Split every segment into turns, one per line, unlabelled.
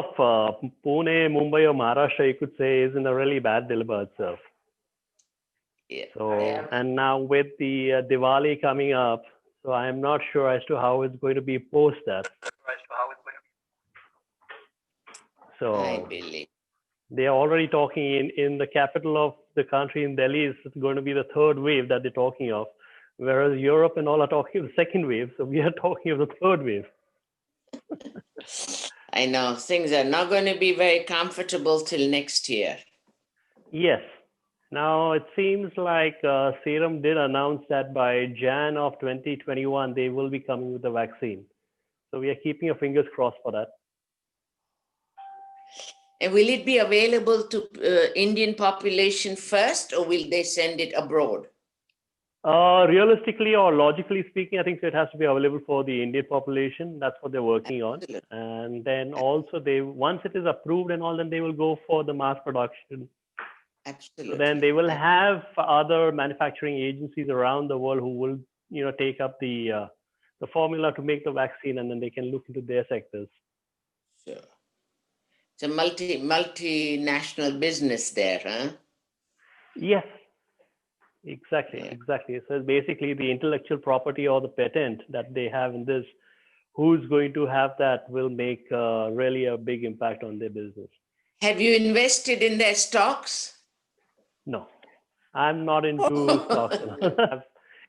whole of Pune, Mumbai, or Maharashtra, you could say, is in a really bad dilemma itself.
Yeah.
So,
Yeah.
and now with the Diwali coming up, so I'm not sure as to how it's going to be post that.
I
So
believe.
they are already talking in the capital of the country in Delhi is going to be the third wave that they're talking of, whereas Europe and all are talking of the second wave. So we are talking of the third wave.
I know things are not going to be very comfortable till next year.
Yes. Now it seems like Serum did announce that by Jan of 2021 they will be coming with the vaccine. So we are keeping our fingers crossed for that.
And will it be available to Indian population first, or will they send it abroad?
Realistically or logically speaking, I think it has to be available for the Indian population. That's what they're working on.
Absolutely.
And then also once it is approved and all, then they will go for the mass production.
Absolutely.
So then they will have other manufacturing agencies around the world who will, take up the formula to make the vaccine, and then they can look into their sectors.
Sure. It's a multinational business there, huh?
Yes, exactly,
Yeah.
exactly. So it's basically the intellectual property or the patent that they have in this, who's going to have that will make really a big impact on their business.
Have you invested in their stocks?
No, I'm not into stocks.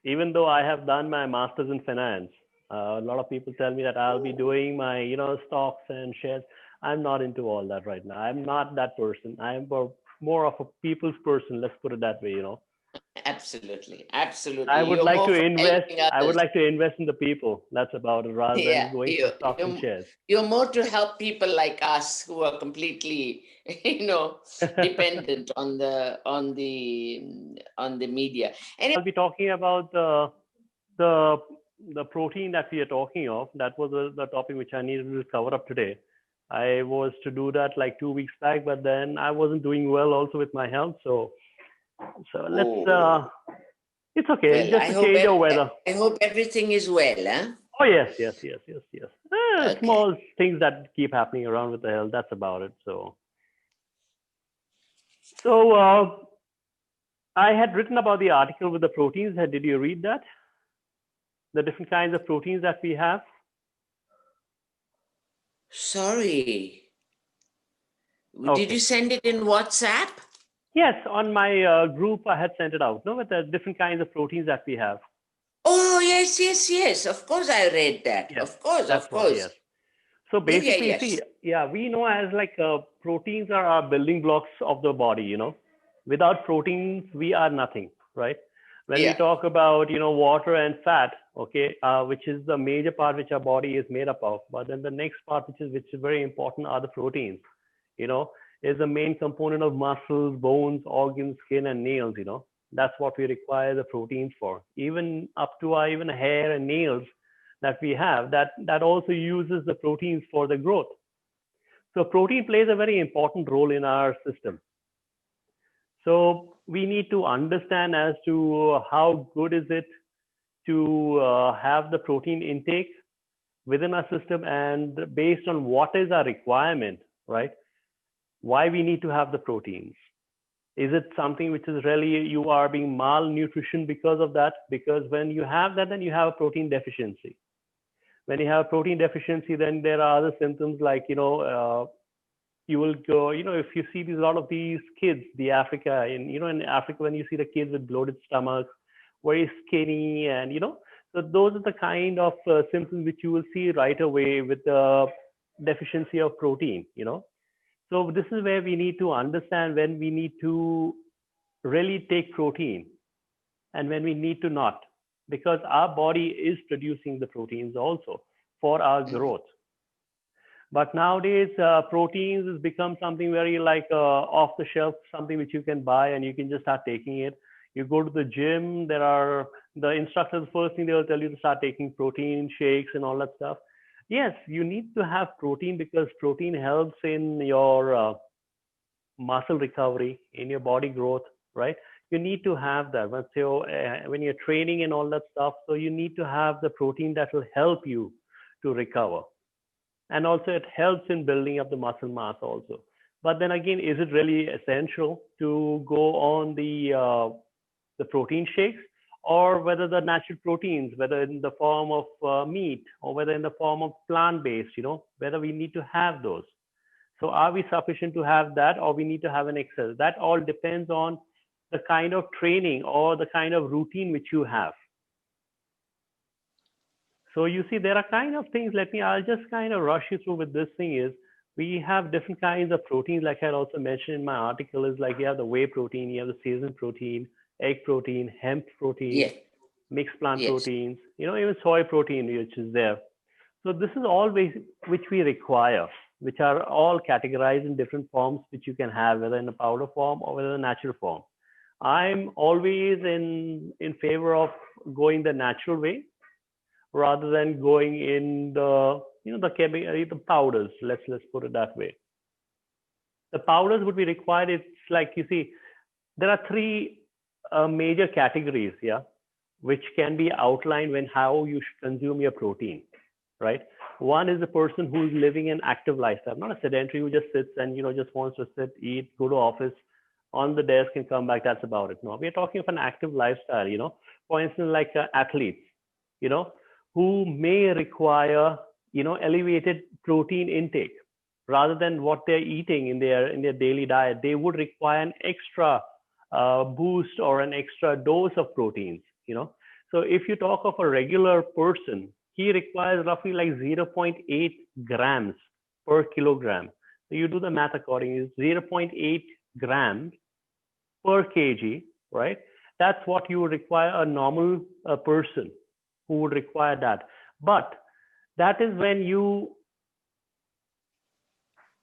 Even though I have done my master's in finance, a lot of people tell me that I'll be doing my, stocks and shares. I'm not into all that right now. I'm not that person. I'm more of a people's person. Let's put it that way.
Absolutely, absolutely.
I would
You're
like
more
to
for
invest.
helping
I would
others.
like to invest in the people. That's about it, rather
Yeah,
than going for stocks and shares.
you're more to help people like us who are completely, dependent on the media. And
I'll be talking about the protein that we are talking of. That was the topic which I needed to cover up today. I was to do that like 2 weeks back, but then I wasn't doing well also with my health. So let's. It's okay. It's
well,
just a change of weather.
I hope everything is well, huh?
Oh yes, yes, yes, yes, yes.
Okay.
Small things that keep happening around with the health. That's about it. So I had written about the article with the proteins. Did you read that? The different kinds of proteins that we have.
Sorry. Did
Okay.
you send it in WhatsApp?
Yes, on my group I had sent it out. No, with the different kinds of proteins that we have.
Oh, yes, yes, yes. Of course I read that.
Yes,
Of course,
that's
of
what.
course.
Yes. So
Yeah,
basically,
yes.
see, yeah, we know as like proteins are our building blocks of the body. Without proteins, we are nothing, right? When we
Yeah.
talk about, water and fat, okay, which is the major part which our body is made up of. But then the next part, which is very important, are the proteins. Is the main component of muscles, bones, organs, skin, and nails. That's what we require the proteins for. Even up to our even hair and nails that we have, that also uses the proteins for the growth. So protein plays a very important role in our system. So we need to understand as to how good is it to have the protein intake within our system, and based on what is our requirement, right? Why we need to have the proteins. Is it something which is really you are being malnutrition because of that? Because when you have that, then you have a protein deficiency. When you have protein deficiency, then there are other symptoms like, you will go, if you see a lot of these kids, in Africa, when you see the kids with bloated stomachs, very skinny, and, so those are the kind of symptoms which you will see right away with the deficiency of protein, So this is where we need to understand when we need to really take protein and when we need to not, because our body is producing the proteins also for our growth. But nowadays, proteins has become something very like off the shelf, something which you can buy and you can just start taking it. You go to the gym, there are the instructors, first thing they will tell you to start taking protein shakes and all that stuff. Yes, you need to have protein because protein helps in your muscle recovery, in your body growth, right? You need to have that when you're training and all that stuff. So you need to have the protein that will help you to recover. and also it helps in building up the muscle mass also. But then again, is it really essential to go on the protein shakes, or whether the natural proteins, whether in the form of meat or whether in the form of plant-based, whether we need to have those. So are we sufficient to have that, or we need to have an excess? That all depends on the kind of training or the kind of routine which you have. So you see, there are kind of things. I'll just kind of rush you through with this thing is we have different kinds of proteins. Like I also mentioned in my article, is like you have the whey protein, you have the seitan protein, egg protein, hemp protein,
Yes.
mixed plant
Yes.
proteins, even soy protein, which is there. So this is all which we require, which are all categorized in different forms, which you can have, whether in a powder form or whether in a natural form. I'm always in favor of going the natural way rather than going in the powders. Let's put it that way. The powders would be required. It's like, you see, there are three major categories, yeah, which can be outlined when how you should consume your protein, right? One is the person who's living an active lifestyle, not a sedentary who just sits and just wants to sit, eat, go to office, on the desk and come back. That's about it. No, we're talking of an active lifestyle. For instance, like athletes, who may require elevated protein intake rather than what they're eating in their daily diet. They would require an extra boost or an extra dose of proteins. So if you talk of a regular person, he requires roughly like 0.8 grams per kilogram. So you do the math accordingly. 0.8 grams per kg, right? That's what you would require a normal person who would require that. But that is when you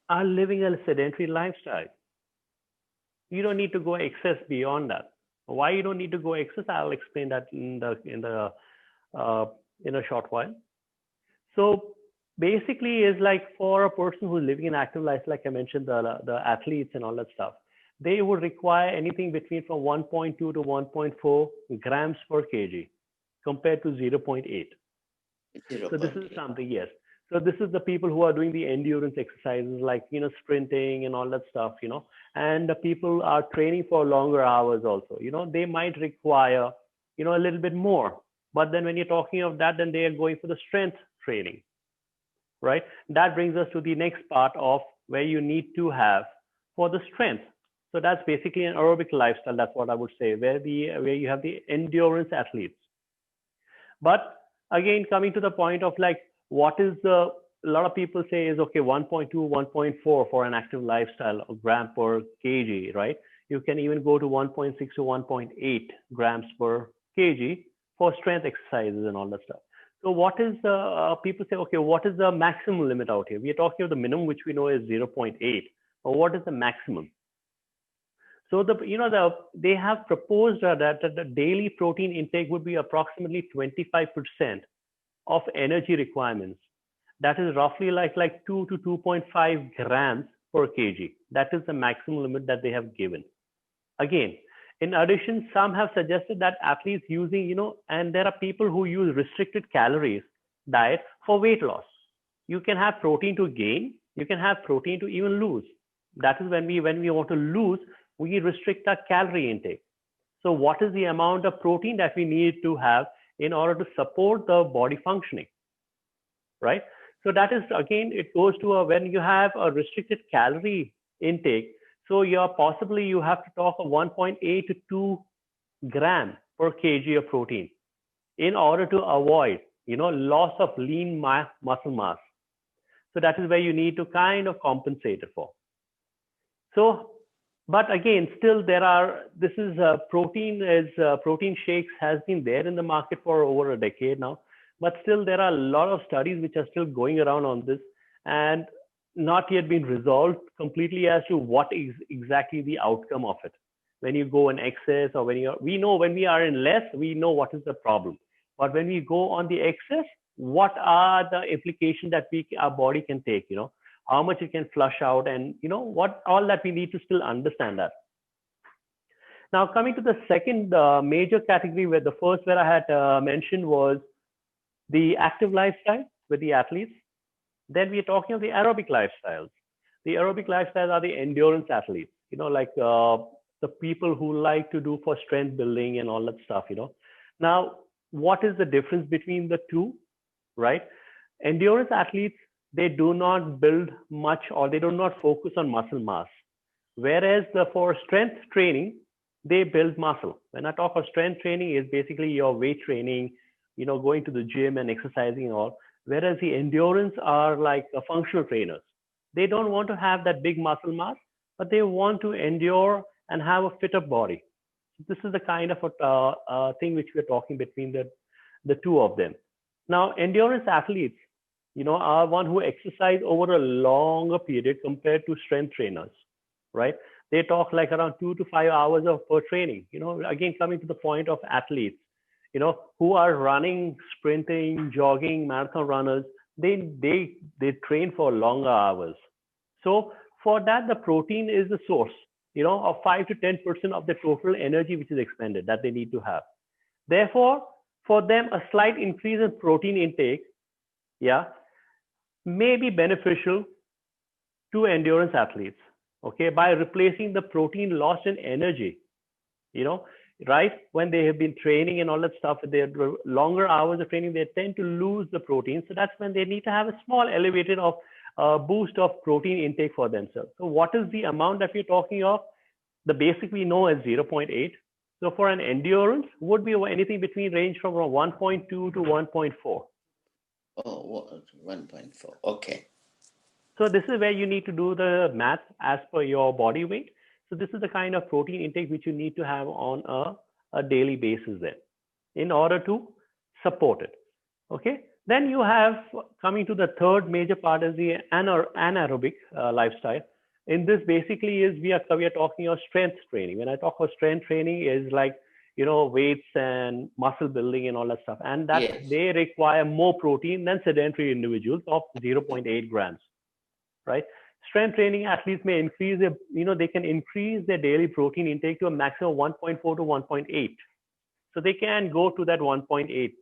are living a sedentary lifestyle. You don't need to go excess beyond that. Why you don't need to go excess? I'll explain that in a short while. So basically, is like for a person who's living an active life, like I mentioned, the athletes and all that stuff, they would require anything between from 1.2 to 1.4 grams per kg compared to 0.8. So this is something, yes. So this is the people who are doing the endurance exercises like, sprinting and all that stuff, and the people are training for longer hours also, they might require, a little bit more. But then when you're talking of that, then they are going for the strength training, right? That brings us to the next part of where you need to have for the strength. So that's basically an aerobic lifestyle. That's what I would say, where you have the endurance athletes. But again, coming to the point of like, what is a lot of people say is, okay, 1.2, 1.4 for an active lifestyle of gram per kg, right? You can even go to 1.6 to 1.8 grams per kg for strength exercises and all that stuff. So what is people say, okay, what is the maximum limit out here? We are talking of the minimum, which we know is 0.8, but what is the maximum? So they have proposed that the daily protein intake would be approximately 25% of energy requirements. That is roughly like 2 to 2.5 grams per kg. That is the maximum limit that they have given. Again, in addition, some have suggested that athletes using, and there are people who use restricted calories diet for weight loss. You can have protein to gain, you can have protein to even lose. That is when we want to lose, we restrict our calorie intake. So what is the amount of protein that we need to have in order to support the body functioning, right? So that is, again, it goes to when you have a restricted calorie intake. So you have to talk of 1.8 to 2 gram per kg of protein in order to avoid, loss of lean muscle mass. So that is where you need to kind of compensate it for. So, but again, still protein shakes has been there in the market for over a decade now, but still there are a lot of studies which are still going around on this and not yet been resolved completely as to what is exactly the outcome of it. When you go in excess or we know when we are in less, we know what is the problem. But when we go on the excess, what are the implications that our body can take, how much it can flush out, and what all that we need to still understand that. Now coming to the second major category, where the first where I had mentioned was the active lifestyle with the athletes. Then we're talking of the aerobic lifestyles. The aerobic lifestyles are the endurance athletes, like the people who like to do for strength building and all that stuff. Now, what is the difference between the two, right? Endurance athletes, they do not build much or they do not focus on muscle mass. Whereas for strength training, they build muscle. When I talk of strength training, is basically your weight training, going to the gym and exercising and all. Whereas the endurance are like functional trainers. They don't want to have that big muscle mass, but they want to endure and have a fitter body. This is the kind of thing which we're talking between the two of them. Now, endurance athletes, are one who exercise over a longer period compared to strength trainers, right? They talk like around 2 to 5 hours of per training. Again, coming to the point of athletes, who are running, sprinting, jogging, marathon runners, they train for longer hours. So for that, the protein is the source, of 5 to 10% of the total energy which is expended that they need to have. Therefore, for them, a slight increase in protein intake, may be beneficial to endurance athletes, okay, by replacing the protein lost in energy, right? When they have been training and all that stuff, their longer hours of training, they tend to lose the protein. So that's when they need to have a small elevated of boost of protein intake for themselves. So what is the amount that we're talking of? The basic we know is 0.8. So for an endurance, would be anything between range from 1.2 to 1.4.
Oh, 1.4. Okay.
So this is where you need to do the math as per your body weight. So this is the kind of protein intake which you need to have on a daily basis then in order to support it. Okay. Then you have, coming to the third major part, is the anaerobic lifestyle. In this basically is we are talking of strength training. When I talk of strength training, is like weights and muscle building and all that stuff, and that
Yes.
they require more protein than sedentary individuals of 0.8 grams, right? Strength training athletes may increase they can increase their daily protein intake to a maximum of 1.4 to 1.8. So they can go to that 1.8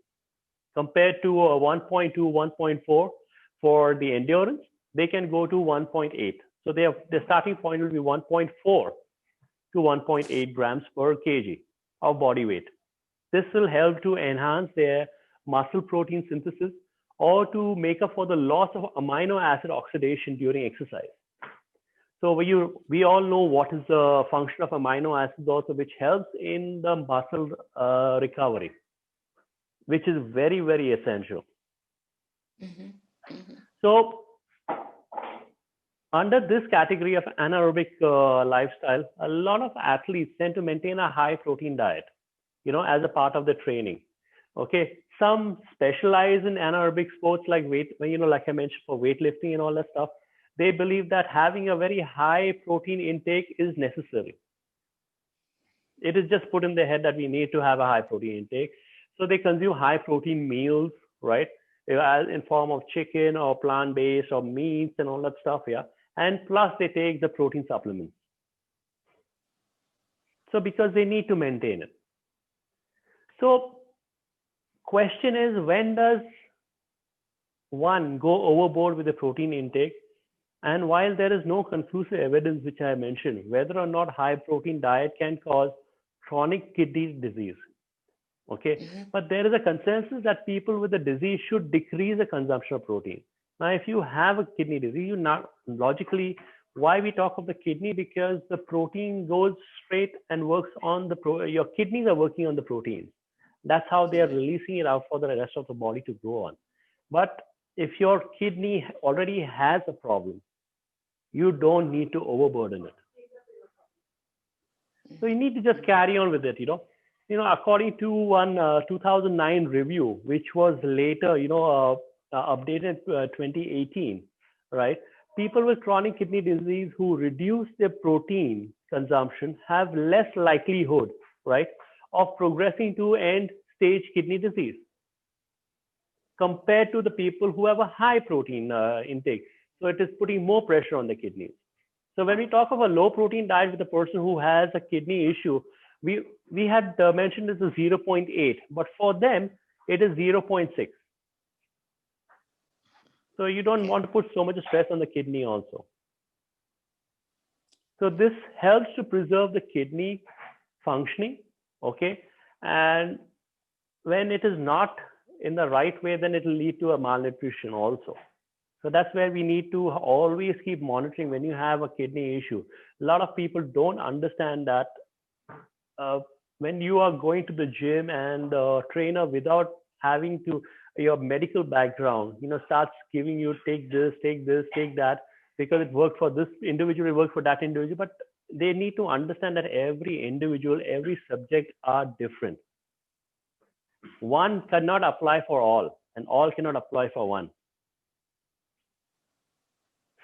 compared to 1.2, 1.4 for the endurance. They can go to 1.8. So their starting point will be 1.4 to 1.8 grams per kg of body weight. This will help to enhance their muscle protein synthesis or to make up for the loss of amino acid oxidation during exercise. So we all know what is the function of amino acids also, which helps in the muscle recovery, which is very, very essential.
Mm-hmm. Mm-hmm.
So under this category of anaerobic lifestyle, a lot of athletes tend to maintain a high protein diet, as a part of the training. Okay. Some specialize in anaerobic sports like like I mentioned, for weightlifting and all that stuff. They believe that having a very high protein intake is necessary. It is just put in their head that we need to have a high protein intake. So they consume high protein meals, right? In form of chicken or plant-based or meats and all that stuff, and plus they take the protein supplements. So because they need to maintain it. So question is, when does one go overboard with the protein intake? And while there is no conclusive evidence, which I mentioned, whether or not high protein diet can cause chronic kidney disease. Okay. Mm-hmm. But there is a consensus that people with the disease should decrease the consumption of protein. Now, if you have a kidney disease, you not logically, why we talk of the kidney? Because the protein goes straight and works on your kidneys are working on the protein. That's how they are releasing it out for the rest of the body to go on. But if your kidney already has a problem, you don't need to overburden it. So you need to just carry on with it, according to one 2009 review, which was later, updated 2018, right? People with chronic kidney disease who reduce their protein consumption have less likelihood, right, of progressing to end-stage kidney disease compared to the people who have a high protein intake. So it is putting more pressure on the kidneys. So when we talk of a low protein diet with a person who has a kidney issue, we had mentioned this is 0.8, but for them, it is 0.6. So you don't
Okay.
want to put so much stress on the kidney also. So this helps to preserve the kidney functioning, okay? And when it is not in the right way, then it will lead to a malnutrition also. So that's where we need to always keep monitoring when you have a kidney issue. A lot of people don't understand that uh, when you are going to the gym and the trainer, without having to your medical background, starts giving you take this, take that, because it worked for this individual, it worked for that individual. But they need to understand that every individual, every subject are different. One cannot apply for all, and all cannot apply for one.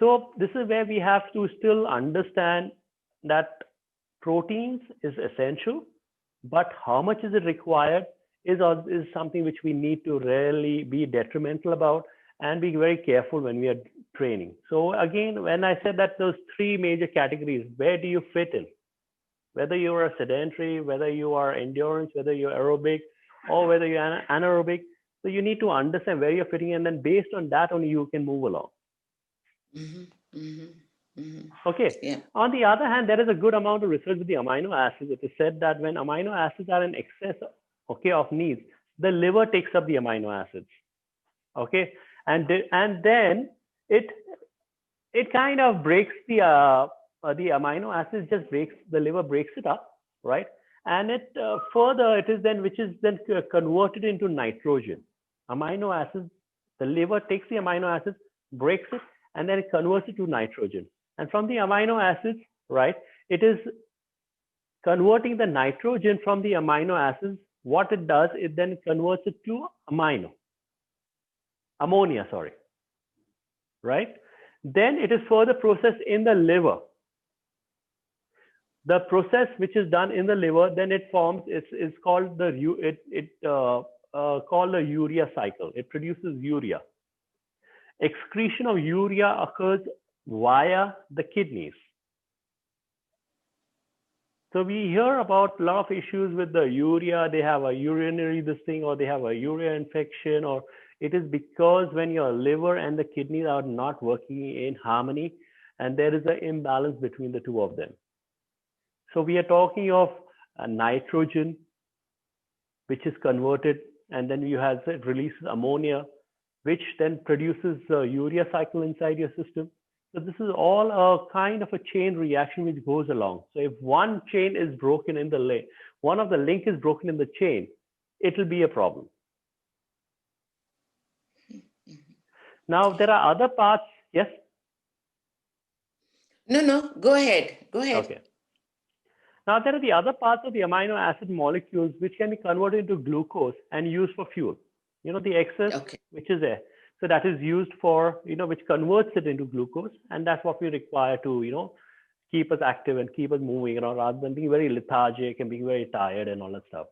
So this is where we have to still understand that proteins is essential, but how much is it required is something which we need to really be detrimental about and be very careful when we are training. So again, when I said that those three major categories, where do you fit in? Whether you are a sedentary, whether you are endurance, whether you're aerobic, or whether you're anaerobic. So you need to understand where you're fitting in, and then based on that only you can move along.
Mm-hmm, mm-hmm, mm-hmm.
Okay.
Yeah.
On the other hand, there is a good amount of research with the amino acids. It is said that when amino acids are in excess, okay, of needs, the liver takes up the amino acids. Okay, and then it kind of breaks the amino acids, just breaks, the liver breaks it up, right? And it further it is then, which is then converted into nitrogen. Amino acids, the liver takes the amino acids, breaks it, and then it converts it to nitrogen. And from the amino acids, right, it is converting the nitrogen from the amino acids. What it does, it then converts it to ammonia, sorry, right? Then it is further processed in the liver. The process which is done in the liver, then it forms, it's called called the urea cycle. It produces urea. Excretion of urea occurs via the kidneys. So we hear about a lot of issues with the urea. They have a urinary this thing, or they have a urea infection, or it is because when your liver and the kidneys are not working in harmony, and there is an imbalance between the two of them. So we are talking of nitrogen, which is converted, and then you have, it releases ammonia, which then produces the urea cycle inside your system. So this is all a kind of a chain reaction which goes along. So if one chain is broken in the link, one of the link is broken in the chain, it will be a problem. Now there are other parts. Yes?
No, go ahead. Go ahead.
Okay. Now there are the other parts of the amino acid molecules which can be converted into glucose and used for fuel. The excess,
Okay.
which is there. So that is used for, which converts it into glucose. And that's what we require to, keep us active and keep us moving, rather than being very lethargic and being very tired and all that stuff.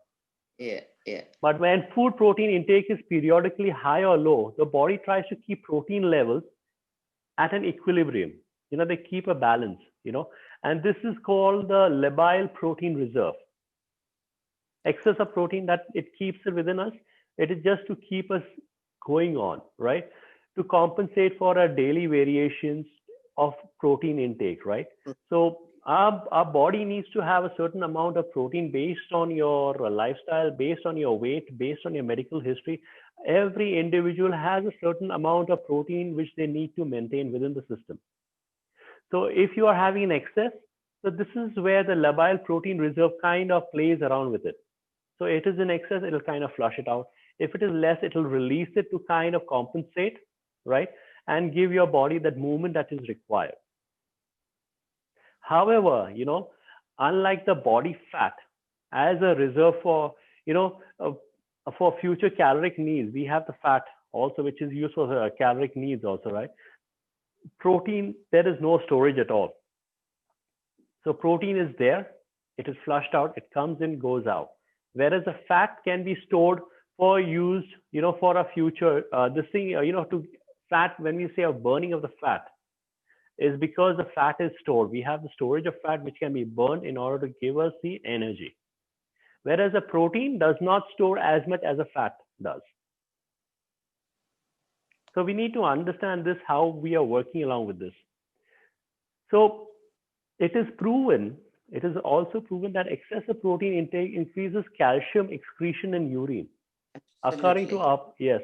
Yeah.
But when food protein intake is periodically high or low, the body tries to keep protein levels at an equilibrium. They keep a balance, and this is called the labile protein reserve. Excess of protein, that it keeps it within us. It is just to keep us going on, right? To compensate for our daily variations of protein intake, right? So our body needs to have a certain amount of protein based on your lifestyle, based on your weight, based on your medical history. Every individual has a certain amount of protein which they need to maintain within the system. So if you are having an excess, so this is where the labile protein reserve kind of plays around with it. So it is in excess, it'll kind of flush it out. If it is less, it'll release it to kind of compensate, right? And give your body that movement that is required. However, unlike the body fat as a reserve for, for future caloric needs, we have the fat also, which is used for caloric needs also, right? Protein, there is no storage at all. So protein is there, it is flushed out, it comes in, goes out. Whereas the fat can be stored for use, for a future, this thing, to fat, when we say a burning of the fat, is because the fat is stored. We have the storage of fat which can be burned in order to give us the energy. Whereas a protein does not store as much as a fat does. So we need to understand this, how we are working along with this. So it is proven, it is also proven that excessive protein intake increases calcium excretion in urine. According to
Absolutely.
yes.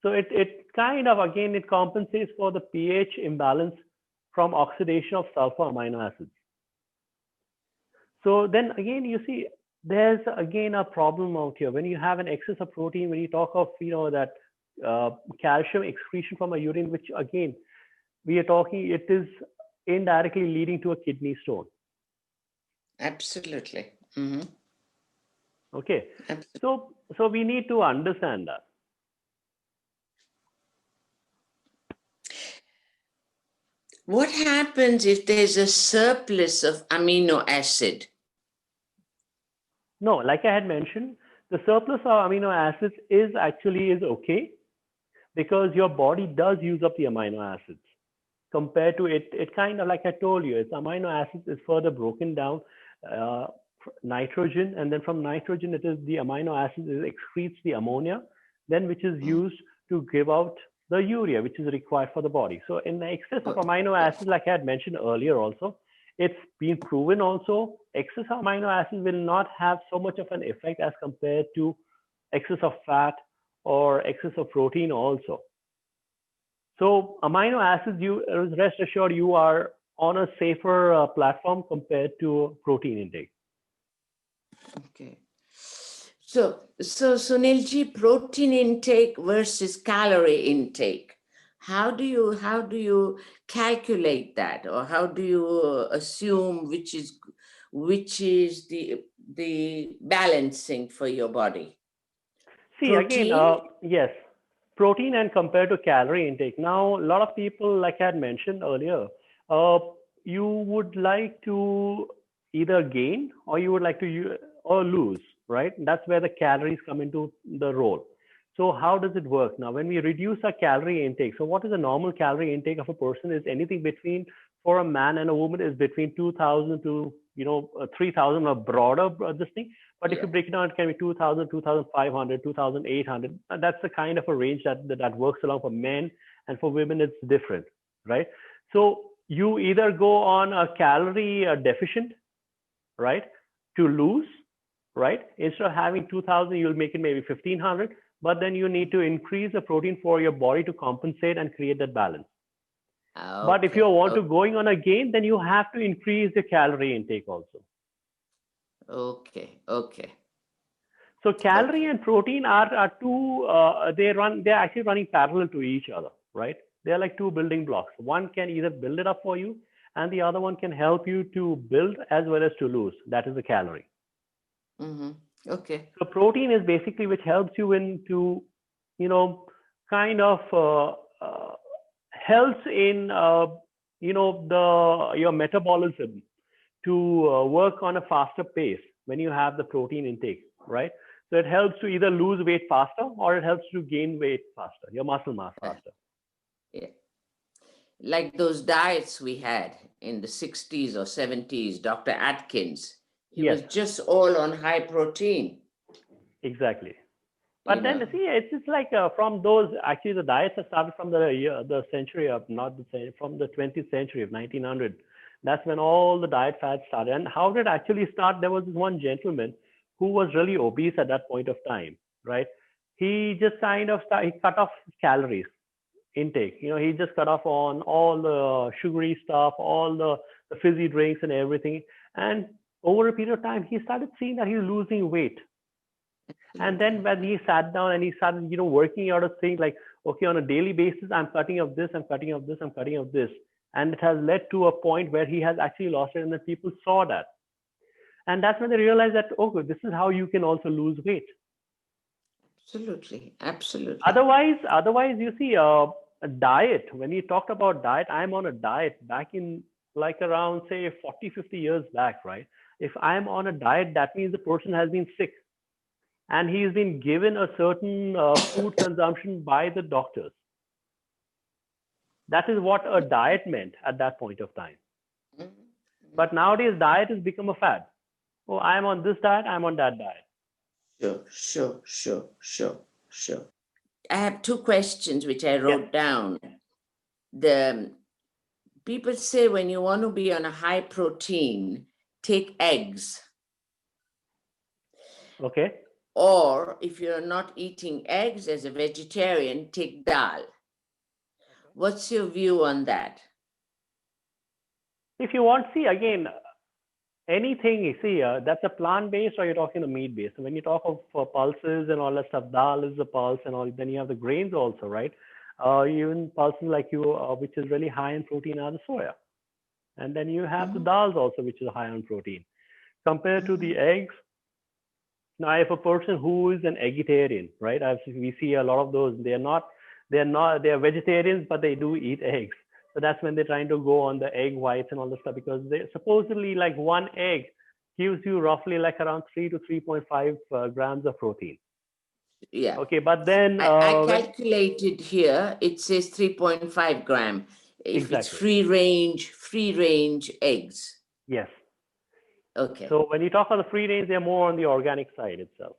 So it kind of, again, it compensates for the pH imbalance from oxidation of sulfur amino acids. So then again, you see, there's again a problem out here. When you have an excess of protein, when you talk of, that calcium excretion from a urine, which again, we are talking, it is indirectly leading to a kidney stone.
Absolutely. Mm-hmm.
Okay.
Absolutely.
So we need to understand that.
What happens if there's a surplus of amino acid?
No, like I had mentioned, the surplus of amino acids is okay, because your body does use up the amino acids. Compared to it kind of, like I told you, its amino acids is further broken down, uh, nitrogen, and then from nitrogen, it is the amino acids, it excretes the ammonia, then which is used to give out the urea, which is required for the body. So in the excess of amino acids, like I had mentioned earlier also, it's been proven also, excess amino acids will not have so much of an effect as compared to excess of fat or excess of protein also. So amino acids, you rest assured, you are on a safer platform compared to protein intake.
Okay. So Sunilji, protein intake versus calorie intake. How do you calculate that, or how do you assume which is the balancing for your body?
See, again,
Protein?
yes, protein and compared to calorie intake. Now, a lot of people, like I had mentioned earlier, uh, you would like to either gain or you would like to or lose, right? That's where the calories come into the role. So how does it work? Now, when we reduce our calorie intake, so what is the normal calorie intake of a person is anything between, for a man and a woman, is between 2,000 to 3,000, or broader this thing. But if
Yeah.
you break it down, it can be 2,000, 2,500, 2,800. That's the kind of a range that works along for men, and for women it's different, right? So you either go on a calorie deficient, right, to lose, right? Instead of having 2,000, you'll make it maybe 1,500, but then you need to increase the protein for your body to compensate and create that balance. But if you
Okay.
want to going on a gain, then you have to increase the calorie intake also.
Okay. Okay.
So calorie
Okay.
and protein are two. They're actually running parallel to each other, right? They're like two building blocks. One can either build it up for you, and the other one can help you to build as well as to lose. That is the calorie.
Mm-hmm. Okay.
So protein is basically which helps you into, you know, kind of helps in, the your metabolism to work on a faster pace when you have the protein intake, right? So it helps to either lose weight faster or it helps to gain weight faster, your muscle mass
Uh,
faster.
yeah. Like those diets we had in the 60s or 70s, Dr. Atkins, he
Yes,
was just all on high protein,
exactly.
you
But then
know.
see, it's just like from those, actually the diets have started from the century of, not the century, from the 20th century of 1900. That's when all the diet fads started. And how did it actually start? There was this one gentleman who was really obese at that point of time, right? He just kind of he cut off his calories intake. He just cut off on all the sugary stuff, all the fizzy drinks and everything. And over a period of time, he started seeing that he's losing weight. And then
Absolutely.
when he sat down and he started, working out of things like, okay, on a daily basis, I'm cutting off this, I'm cutting off this, I'm cutting off this. And it has led to a point where he has actually lost it, and then people saw that. And that's when they realized that, okay, this is how you can also lose weight.
Absolutely. Absolutely.
Otherwise, you see, a diet, when you talked about diet, I'm on a diet back in like around, say, 40, 50 years back, right? If I'm on a diet, that means the person has been sick and he's been given a certain food consumption by the doctors. That is what a diet meant at that point of time.
Mhm.
But nowadays, diet has become a fad. Oh, I'm on this diet, I'm on that diet.
Sure, sure, sure, sure, sure. I have two questions which I wrote down. The people say when you want to be on a high protein, take eggs.
Okay.
Or if you're not eating eggs as a vegetarian, take dal. What's your view on that?
If you want, see again, anything you see, that's a plant-based or you're talking the meat-based. So when you talk of pulses and all that stuff, dal is a pulse and all, then you have the grains also, right? Even pulses like you, which is really high in protein are the soya. And then you have the dals also, which is high on protein. Compared to the eggs, now if a person who is an vegetarian, right? We see a lot of those, they're vegetarians, but they do eat eggs. So that's when they're trying to go on the egg whites and all the stuff, because they supposedly like one egg gives you roughly like around 3 to 3.5 grams of protein.
Yeah.
Okay, but then
I calculated here, it says 3.5 gram. If it's
exactly.
free range eggs.
Yes.
Okay.
So when you talk about the free range, they're more on the organic side itself.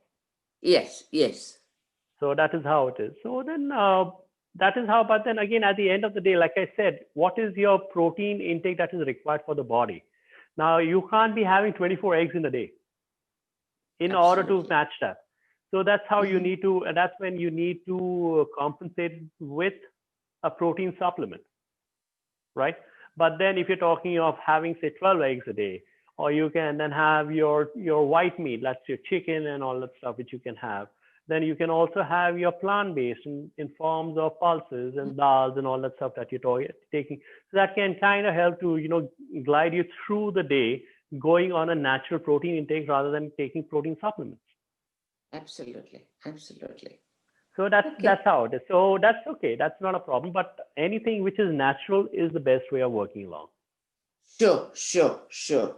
Yes, yes.
So that is how it is. So then that is how, but then again, at the end of the day, like I said, what is your protein intake that is required for the body? Now, you can't be having 24 eggs in a day in order to match that. So that's how you need to, and that's when you need to compensate with a protein supplement, right? But then if you're talking of having, say, 12 eggs a day, or you can then have your white meat, that's your chicken and all that stuff, which you can have. Then you can also have your plant-based in forms of pulses and dals and all that stuff that you're taking. So that can kind of help to, glide you through the day going on a natural protein intake rather than taking protein supplements.
Absolutely, absolutely.
So that's how it is. So that's okay. That's not a problem. But anything which is natural is the best way of working along.
Sure.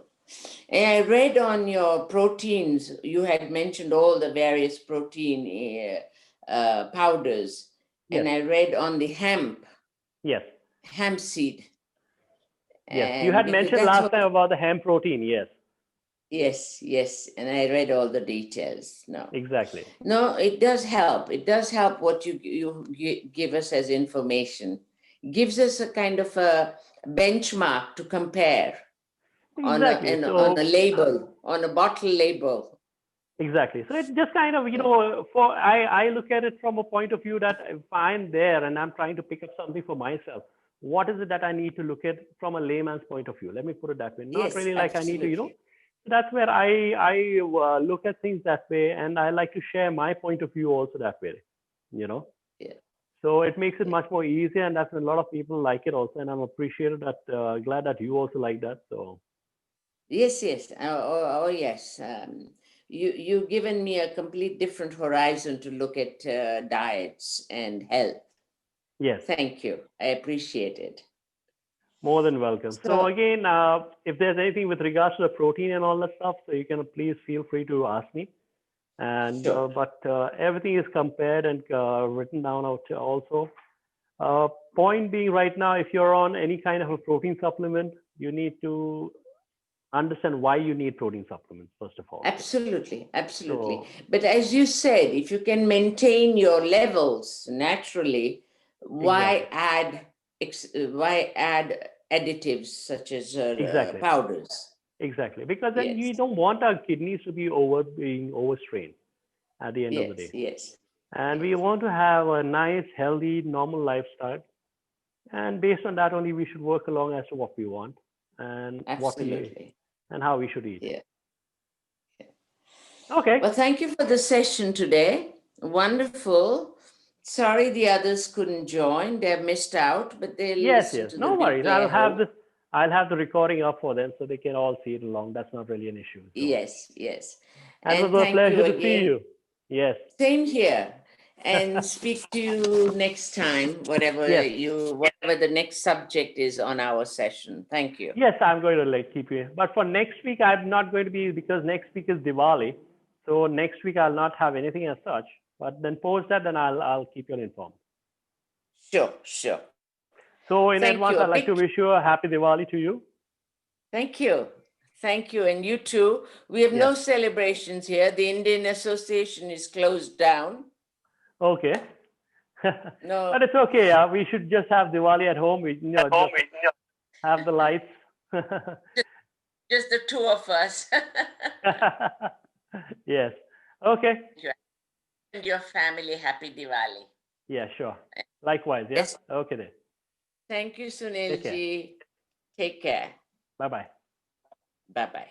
And I read on your proteins, you had mentioned all the various protein powders.
Yes.
And I read on the hemp.
Yes.
Hemp seed.
Yes. You had mentioned last time about the hemp protein. Yes.
Yes. And I read all the details. No.
Exactly.
No, it does help. It does help what you give us as information. Gives us a kind of a benchmark to compare.
Exactly.
On a label, on a bottle label.
Exactly. So it just kind of, I look at it from a point of view that if I'm there and I'm trying to pick up something for myself, what is it that I need to look at from a layman's point of view? Let me put it that way. Not
Yes,
really like
absolutely.
I need to, that's where I look at things that way, and I like to share my point of view also that way,
Yeah.
So it makes it much more easier, and that's when a lot of people like it also, and I'm appreciated that, glad that you also like that. So
Yes. Yes. You've given me a complete different horizon to look at diets and health.
yes,
Thank you. I appreciate it.
more than welcome. So again, if there's anything with regards to the protein and all that stuff, so you can please feel free to ask me. And
Sure.
but everything is compared and written down out also. Point being, right now, if you're on any kind of a protein supplement, you need to understand why you need protein supplements, first of all.
Absolutely.
So,
But as you said, if you can maintain your levels naturally, why add additives such as
exactly,
powders?
exactly, because then
Yes.
you don't want our kidneys to be being overstrained at the end of the day.
Yes.
And we want to have a nice, healthy, normal lifestyle. And based on that only, we should work along as to what we want and
Absolutely.
and how we should eat.
Yeah.
Okay.
Well, thank you for the session today. Wonderful. Sorry the others couldn't join. They've missed out, but they'll listen to the
No worries.
replay.
I'll have the recording up for them so they can all see it along. That's not really an issue. So.
Yes.
And it
And
was a
thank
pleasure
you
to see
again.
you. Yes.
Same here. And speak to you next time, whatever the next subject is on our session. Thank you.
Yes, I'm going to keep you. But for next week, I'm not going to be, because next week is Diwali. So next week I'll not have anything as such. But then post that, then I'll keep you informed.
Sure.
So in advance, I'd like to wish you a happy Diwali to you.
Thank you. And you too. We have no celebrations here. The Indian Association is closed down.
Okay.
No.
But it's okay. We should just have Diwali at home. We, just have the lights.
Just the two of us.
Yes. Okay.
And your family, happy Diwali.
Yeah, sure. Likewise. Yeah.
Yes.
Okay then.
Thank you,
Take care.
Sunilji. Take care.
Bye bye.
Bye-bye.